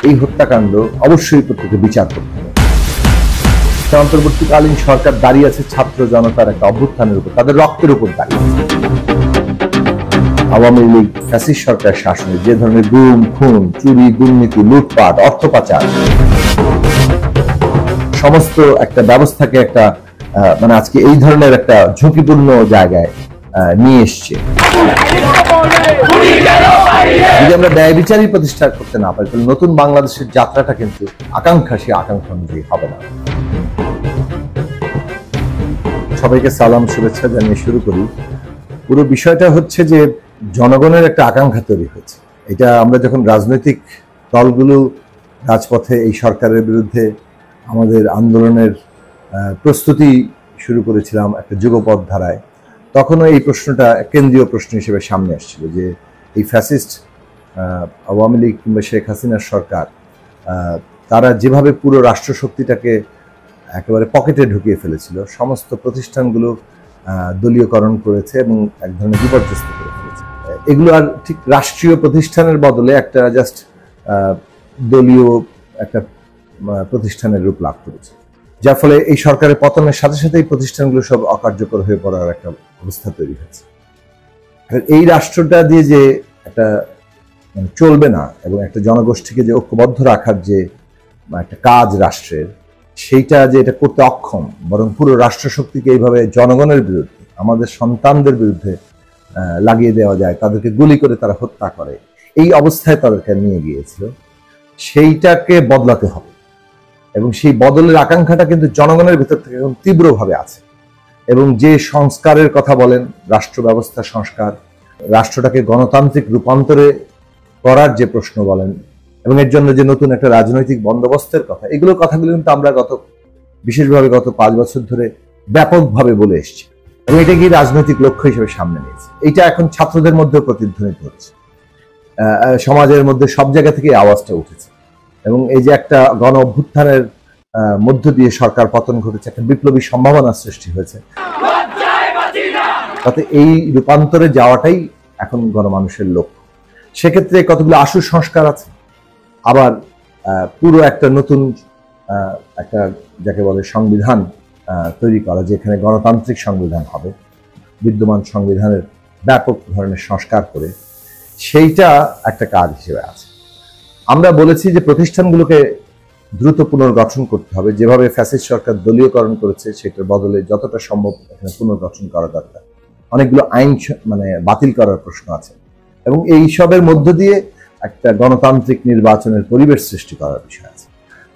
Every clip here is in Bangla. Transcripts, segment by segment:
এই হত্যাকাণ্ড অবশ্যই প্রত্যেকে বিচার করতে হবে। অন্তর্বর্তীকালীন সরকার দাঁড়িয়ে আছে ছাত্র জনতার একটা অভ্যুত্থানের উপর, তাদের রক্তের উপর দাঁড়িয়ে আছে। আওয়ামী লীগ ফ্যাসিস্ট সরকার শাসনে যে ধরনের গুম, খুন, চুরি, দুর্নীতি, লুটপাট, অর্থ পাচার, সমস্ত একটা ব্যবস্থাকে একটা মানে আজকে এই ধরনের একটা ঝুঁকিপূর্ণ জায়গায় নিয়ে এসছে। যদি আমরা ন্যায় বিচারই প্রতিষ্ঠা করতে না পারি, তাহলে নতুন বাংলাদেশের যাত্রাটা কিন্তু আকাঙ্ক্ষা অনুযায়ী হবে না। সবাইকে সালাম, শুভেচ্ছা জানিয়ে শুরু করি। পুরো বিষয়টা হচ্ছে যে জনগণের একটা আকাঙ্ক্ষা তৈরি হয়েছে। এটা আমরা যখন রাজনৈতিক দলগুলো রাজপথে এই সরকারের বিরুদ্ধে আমাদের আন্দোলনের প্রস্তুতি শুরু করেছিলাম একটা যুগপৎ ধারায়, তখনও এই প্রশ্নটা কেন্দ্রীয় প্রশ্ন হিসেবে সামনে আসছিল যে এই ফ্যাসিস্ট আওয়ামী লীগ কিংবা শেখ হাসিনার সরকার তারা যেভাবে পুরো রাষ্ট্রশক্তিটাকে একেবারে পকেটে ঢুকিয়ে ফেলেছিল, সমস্ত প্রতিষ্ঠানগুলো দলীয়করণ করেছে এবং এক ধরনের বিপর্যস্ত করে ফেলেছে। এগুলো আর ঠিক রাষ্ট্রীয় প্রতিষ্ঠানের বদলে একটা জাস্ট দলীয় একটা প্রতিষ্ঠানের রূপ লাভ করেছে, যার ফলে এই সরকারের পতনের সাথে সাথে এই প্রতিষ্ঠানগুলো সব অকার্যকর হয়ে পড়ার একটা অবস্থা তৈরি হয়েছে। এই রাষ্ট্রটা দিয়ে যে একটা চলবে না এবং একটা জনগোষ্ঠীকে যে ঐক্যবদ্ধ রাখার যে একটা কাজ রাষ্ট্রের, সেইটা যে এটা করতে অক্ষম, বরং পুরো রাষ্ট্রশক্তিকে এইভাবে জনগণের বিরুদ্ধে, আমাদের সন্তানদের বিরুদ্ধে লাগিয়ে দেওয়া যায়, তাদেরকে গুলি করে তারা হত্যা করে, এই অবস্থায় তাদেরকে নিয়ে গিয়েছিল। সেইটাকে বদলাতে হবে এবং সেই বদলের আকাঙ্ক্ষাটা কিন্তু জনগণের ভিতর থেকে এখন তীব্রভাবে আছে। এবং যে সংস্কারের কথা বলেন, রাষ্ট্র ব্যবস্থা সংস্কার, রাষ্ট্রটাকে গণতান্ত্রিক রূপান্তরে করার যে প্রশ্ন বলেন, এবং এর জন্য যে নতুন একটা রাজনৈতিক বন্দোবস্তের কথা, এগুলোর কথাগুলো কিন্তু আমরা বিশেষভাবে গত 5 বছর ধরে ব্যাপকভাবে বলে এসেছি এবং এটাকে রাজনৈতিক লক্ষ্য হিসেবে সামনে নিয়েছে। এটা এখন ছাত্রদের মধ্যেও প্রতিধ্বনিত হচ্ছে, সমাজের মধ্যে সব জায়গা থেকে আওয়াজটা উঠেছে এবং এই যে একটা গণ অভ্যুত্থানের মধ্য দিয়ে সরকার পতন ঘটেছে, একটা বিপ্লবী সম্ভাবনা সৃষ্টি হয়েছে, তাতে এই রূপান্তরে যাওয়াটাই এখন গণমানুষের লক্ষ্য। সেক্ষেত্রে কতগুলো আশু সংস্কার আছে, আবার পুরো একটা নতুন একটা যাকে বলে সংবিধান তৈরি করা, যেখানে গণতান্ত্রিক সংবিধান হবে, বিদ্যমান সংবিধানের ব্যাপক ধরনের সংস্কার করে, সেইটা একটা কাজ হিসেবে আছে। আমরা বলেছি যে প্রতিষ্ঠানগুলোকে দ্রুত পুনর্গঠন করতে হবে, যেভাবে ফ্যাসিস্ট সরকার দলীয়করণ করেছে সেটার বদলে যতটা সম্ভব এখানে পুনর্গঠন করা দরকার। অনেকগুলো আইন বাতিল করার প্রশ্ন আছে এবং এই সবের মধ্য দিয়ে একটা গণতান্ত্রিক নির্বাচনের পরিবেশ সৃষ্টি করার বিষয় আছে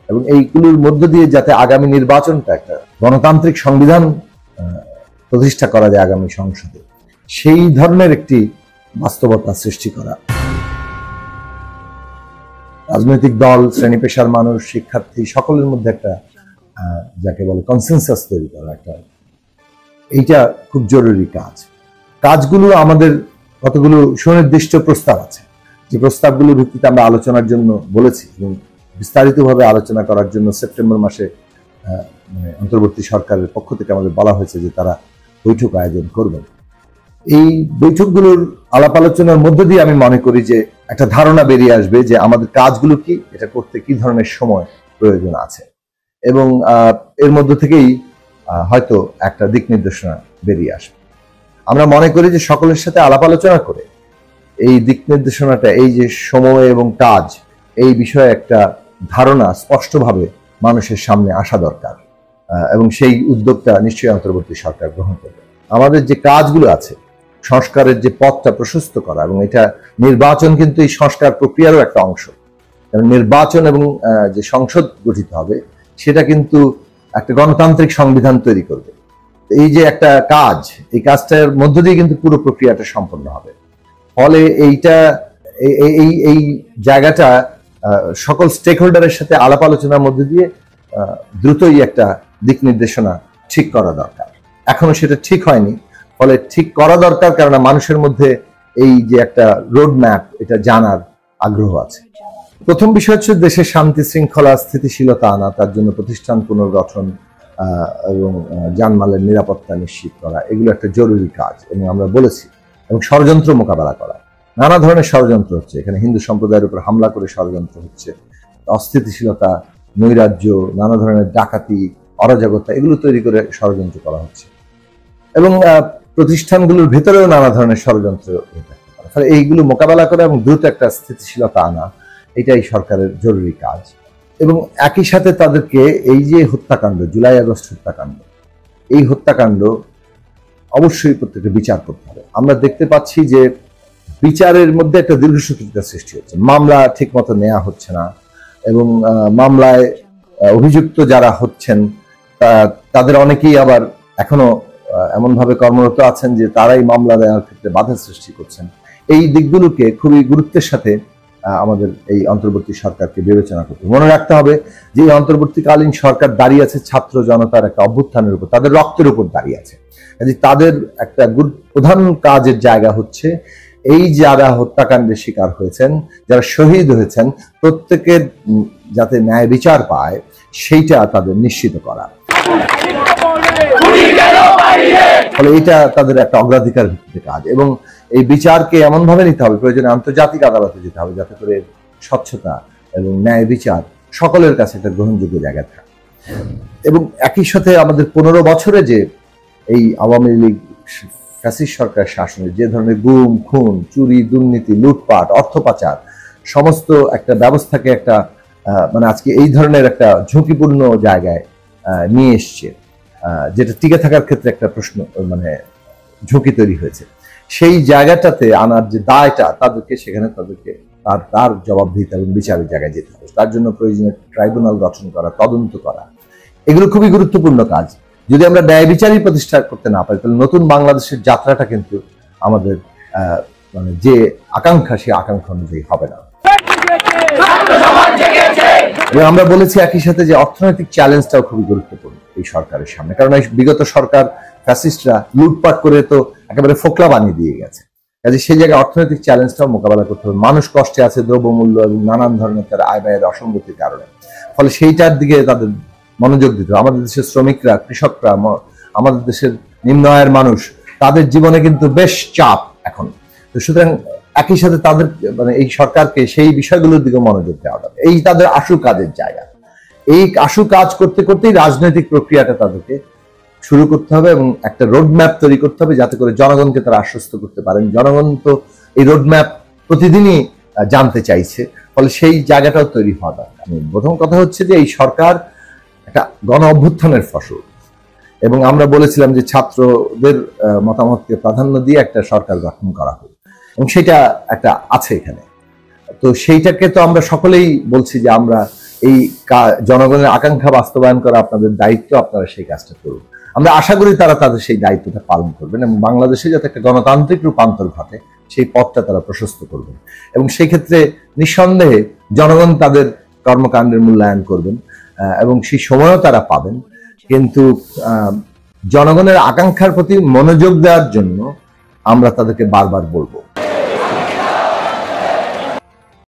এবং এইগুলোর মধ্য দিয়ে যাতে আগামী নির্বাচনটা একটা গণতান্ত্রিক সংবিধান প্রতিষ্ঠা করা যায় আগামী সংসদে, সেই ধরনের একটি বাস্তবতা সৃষ্টি করা। রাজনৈতিক দল, শ্রেণী পেশার মানুষ, শিক্ষার্থী সকলের মধ্যে একটা যাকে বলে কনসেনসাস তৈরি করা, একটা এইটা খুব জরুরি কাজ। কাজগুলো আমাদের কতগুলো সুনির্দিষ্ট প্রস্তাব আছে, যে প্রস্তাবগুলোর ভিত্তিতে আমরা আলোচনার জন্য বলেছি এবং বিস্তারিতভাবে আলোচনা করার জন্য সেপ্টেম্বর মাসে অন্তর্বর্তী সরকারের পক্ষ থেকে আমাদের বলা হয়েছে যে তারা বৈঠক আয়োজন করবেন। এই বৈঠকগুলোর আলাপ আলোচনার মধ্য দিয়ে আমি মনে করি যে একটা ধারণা বেরিয়ে আসবে যে আমাদের কাজগুলো কি, এটা করতে কি ধরনের সময় প্রয়োজন আছে এবং এর মধ্য থেকেই হয়তো একটা দিক নির্দেশনা বেরিয়ে আসবে। আমরা মনে করি যে সকলের সাথে আলাপ আলোচনা করে এই দিক নির্দেশনাটা, এই যে সময় এবং কাজ, এই বিষয়ে একটা ধারণা স্পষ্টভাবে মানুষের সামনে আসা দরকার এবং সেই উদ্যোগটা নিশ্চয়ই অন্তর্বর্তী সরকার গ্রহণ করবে। আমাদের যে কাজগুলো আছে, সংস্কারের যে পথটা প্রশস্ত করা, এবং এটা নির্বাচন কিন্তু এই সংস্কার প্রক্রিয়ারও একটা অংশ। এবং নির্বাচন এবং যে সংসদ গঠিত হবে সেটা কিন্তু একটা গণতান্ত্রিক সংবিধান তৈরি করবে। এই যে একটা কাজ, এই কাজটার মধ্য দিয়ে কিন্তু পুরো প্রক্রিয়াটা সম্পন্ন হবে। ফলে এই জায়গাটা সকল স্টেক হোল্ডারের সাথে আলাপ আলোচনার মধ্যে দিয়ে দ্রুতই একটা দিক নির্দেশনা ঠিক করা দরকার। এখনো সেটা ঠিক হয়নি, ফলে ঠিক করা দরকার, কারণ মানুষের মধ্যে এই যে একটা রোড ম্যাপ, এটা জানার আগ্রহ আছে। প্রথম বিষয় হচ্ছে দেশের শান্তি শৃঙ্খলা স্থিতিশীলতা আনা, তার জন্য প্রতিষ্ঠান পুনর্গঠন এবং জানমালের নিরাপত্তা নিশ্চিত করা, এগুলো একটা জরুরি কাজ এবং আমরা বলেছি। এবং ষড়যন্ত্র মোকাবেলা করা, নানা ধরনের ষড়যন্ত্র হচ্ছে, এখানে হিন্দু সম্প্রদায়ের উপর হামলা করে ষড়যন্ত্র হচ্ছে, অস্থিতিশীলতা, নৈরাজ্য, নানা ধরনের ডাকাতি, অরাজকতা এগুলো তৈরি করে ষড়যন্ত্র করা হচ্ছে এবং প্রতিষ্ঠানগুলোর ভেতরেও নানা ধরনের ষড়যন্ত্র হতে পারে। ফলে এইগুলো মোকাবেলা করা এবং দ্রুত একটা স্থিতিশীলতা আনা এটাই সরকারের জরুরি কাজ। এবং একই সাথে তাদেরকে এই যে হত্যাকাণ্ড, জুলাই আগস্ট হত্যাকাণ্ড, এই হত্যাকাণ্ড অবশ্যই প্রত্যেককে বিচার করতে হবে। আমরা দেখতে পাচ্ছি যে বিচারের মধ্যে একটা দীর্ঘসূত্রিতা সৃষ্টি হচ্ছে, মামলা ঠিক মতো নেওয়া হচ্ছে না এবং মামলায় অভিযুক্ত যারা হচ্ছেন তাদের অনেকেই আবার এখনো এমনভাবে কর্মরত আছেন যে তারাই মামলা দেওয়ার ক্ষেত্রে বাধা সৃষ্টি করছেন। এই দিকগুলোকে খুবই গুরুত্বের সাথে আমাদের এই অন্তর্বর্তী সরকারকে বিবেচনা করতে মনে রাখতে হবে যে এই অন্তর্বর্তীকালীন সরকার দাঁড়িয়ে আছে ছাত্র জনতার একটা অভ্যুত্থানের উপর, তাদের রক্তের উপর দাঁড়িয়ে আছে। তাদের একটা প্রধান কাজের জায়গা হচ্ছে এই যারা হত্যাকাণ্ডের শিকার হয়েছেন, যারা শহীদ হয়েছেন, প্রত্যেকের যাতে ন্যায় বিচার পায় সেইটা তাদের নিশ্চিত করা। ফলে এটা তাদের একটা অগ্রাধিকার ভিত্তিতে কাজ এবং এই বিচারকে এমন ভাবে নিতে হবে, প্রয়োজনে আন্তর্জাতিক আদালতে যেতে হবে যাতে করে স্বচ্ছতা এবং ন্যায় বিচার সকলের কাছে একটা গ্রহণযোগ্য জায়গা থাকে। এবং একই সাথে আমাদের 15 বছরে যে এই আওয়ামী লীগ ফ্যাসিস্ট সরকার শাসনে যে ধরনের গুম, খুন, চুরি, দুর্নীতি, লুটপাট, অর্থ পাচার সমস্ত একটা ব্যবস্থাকে একটা মানে আজকে এই ধরনের একটা ঝুঁকিপূর্ণ জায়গায় নিয়ে এসছে, যেটা টিকে থাকার ক্ষেত্রে একটা প্রশ্ন মানে ঝুঁকি তৈরি হয়েছে, সেই জায়গাটাতে আনার যে দায়টা তাদেরকে সেখানে তাদেরকে তার জবাবদিহিতা এবং বিচারের জায়গায় যেতে হবে। তার জন্য প্রয়োজনীয় ট্রাইব্যুনাল গঠন করা, তদন্ত করা, এগুলো খুবই গুরুত্বপূর্ণ কাজ। যদি আমরা ন্যায় বিচারই প্রতিষ্ঠা করতে না পারি তাহলে নতুন বাংলাদেশের যাত্রাটা কিন্তু আমাদের মানে যে আকাঙ্ক্ষা সেই আকাঙ্ক্ষা অনুযায়ী হবে না। আমরা বলেছি একই সাথে যে অর্থনৈতিক চ্যালেঞ্জটাও খুবই গুরুত্বপূর্ণ এই সরকারের সামনে, কারণ এই বিগত সরকার ফ্যাসিস্টরা লুটপাট করে তো একেবারে ফোকলা বানিয়ে দিয়ে গেছে। কাজে সেই জায়গায় অর্থনৈতিক চ্যালেঞ্জটাও মোকাবেলা করতে হবে। মানুষ কষ্টে আছে, দ্রব্যমূল্য এবং নানান ধরনের তার আয় ব্যয়ের অসঙ্গতির কারণে। ফলে সেইটার দিকে তাদের মনোযোগ দিতে হবে। আমাদের দেশের শ্রমিকরা, কৃষকরা, আমাদের দেশের নিম্ন আয়ের মানুষ, তাদের জীবনে কিন্তু বেশ চাপ এখন। তো সুতরাং একই সাথে তাদের মানে এই সরকারকে সেই বিষয়গুলোর দিকে মনোযোগ দেওয়া হবে। এই তাদের আশু কাজের জায়গা। এই আশু কাজ করতে করতেই রাজনৈতিক প্রক্রিয়াটা তাদেরকে শুরু করতে হবে এবং একটা রোডম্যাপ তৈরি করতে হবে যাতে করে জনগণকে তারা আশ্বস্ত করতে পারেন। জনগণ তো এই রোডম্যাপ প্রতিদিনই জানতে চাইছে, ফলে সেই জায়গাটাও তৈরি হওয়া দরকার। প্রথম কথা হচ্ছে যে এই সরকার একটা গণ অভ্যুত্থানের ফসল এবং আমরা বলেছিলাম যে ছাত্রদের মতামতকে প্রাধান্য দিয়ে একটা সরকার গঠন করা হবে এবং সেটা একটা আছে এখানে। তো সেইটাকে তো আমরা সকলেই বলছি যে আমরা এই জনগণের আকাঙ্ক্ষা বাস্তবায়ন করা আপনাদের দায়িত্ব, আপনারা সেই কাজটা করুন। আমরা আশা করি তারা তাদের সেই দায়িত্বটা পালন করবেন এবং বাংলাদেশে যাতে একটা গণতান্ত্রিক রূপান্তর ঘটে সেই পথটা তারা প্রশস্ত করবেন এবং সেই ক্ষেত্রে নিঃসন্দেহে জনগণ তাদের কর্মকাণ্ডের মূল্যায়ন করবেন এবং সেই সময়ও তারা পাবেন। কিন্তু জনগণের আকাঙ্ক্ষার প্রতি মনোযোগ দেওয়ার জন্য আমরা তাদেরকে বারবার বলবো